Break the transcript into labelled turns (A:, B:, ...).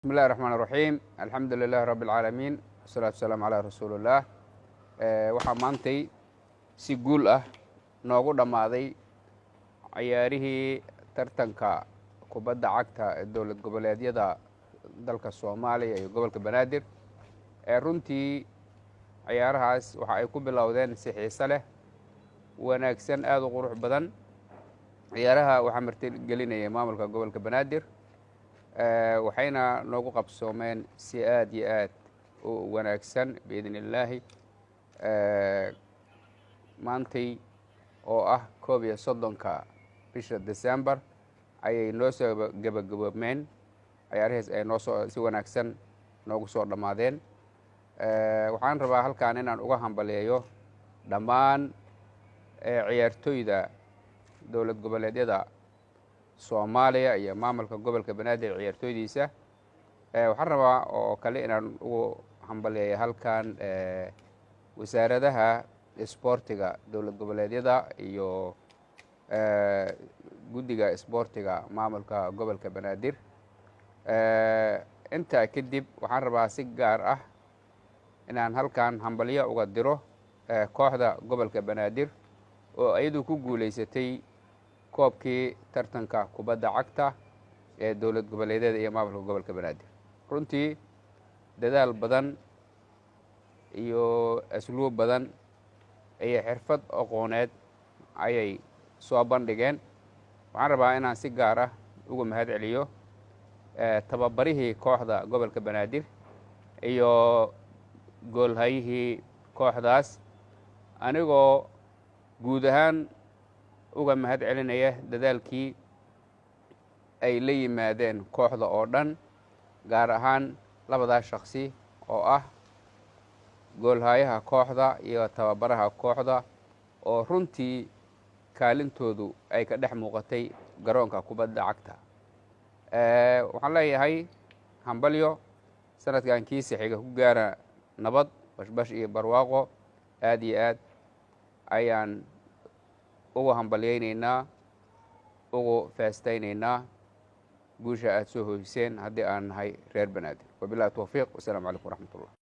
A: بسم الله الرحمن الرحيم الحمد لله رب العالمين والصلاة والسلام على رسول الله waxaa maantay si guul ah noogu dhammaaday ciyaarihii tartanka kubadda cagta ee dowlad goboleedyada dalka Soomaaliya iyo gobolka Banaadir runtii ciyaarahaas waxa ay ku bilowdeen si xiiso leh wanaagsan aad u qurux badan ciyaaraha waxa marti gelinayay maamulka gobolka Banaadir waxayna noogu qabsoomeen si aad iyo aad u wanaagsan biidin illaahi maantay oo ah 31 bisha December ayay noo soo gabagaboobmeen ciyaarahaas ay noo soo si wanaagsan noogu soo dhamaadeen waxaan rabaa halkaan inaan uga hambaleeyo dhammaan ciyaartoyda dowlad goboleedyada Soomaaliya iyo maamulka gobolka Banaadir ciyaartoydiisa waxaan rabaa oo kale inaan ugu hambaleeyo halkaan wasaaradaha isboortiga dowlad goboleedyada iyo guddiga isboortiga maamulka gobolka Banaadir inta kadib waxaan rabaa si gaar ah inaan halkaan hambaliyo uga diro kooxda gobolka Banaadir oo ayadu ku guuleysatay koobkii tartanka kubadda cagta ee dowlad goboleedyada iyo maamulka gobolka Banaadir runtii dadaal badan iyo asluub badan iyo xirfad aqooneed ayay soo bandhigeen waxaan rabaa inaan si gaar ah ugu mahad celiyo tababarihii kooxda gobolka Banaadir iyo goolhayihii kooxdaas anigoo guud ahaan uga mahad celinaya dadaalkii ay la yimaadeen kooxda oo dhan gaar ahaan labadaas shakhsi oo ah goolhayaha kooxda iyo tababaraha kooxda oo runtii kaalintoodu ay ka dhex muuqatay garoonka kubadda cagta waxaan leeyahay hambalyo sanadkan kiisa xiga ku gaara nabad bashbash iyo barwaaqo aad iyo aad ayaan ugu hambalyaynaynaa ugu feestaynaynaa guusha aad soo hoyseen haddii aan nahay reer Banaadir wabillahi tawfiiq wasalaamu calaykum waraxmatullah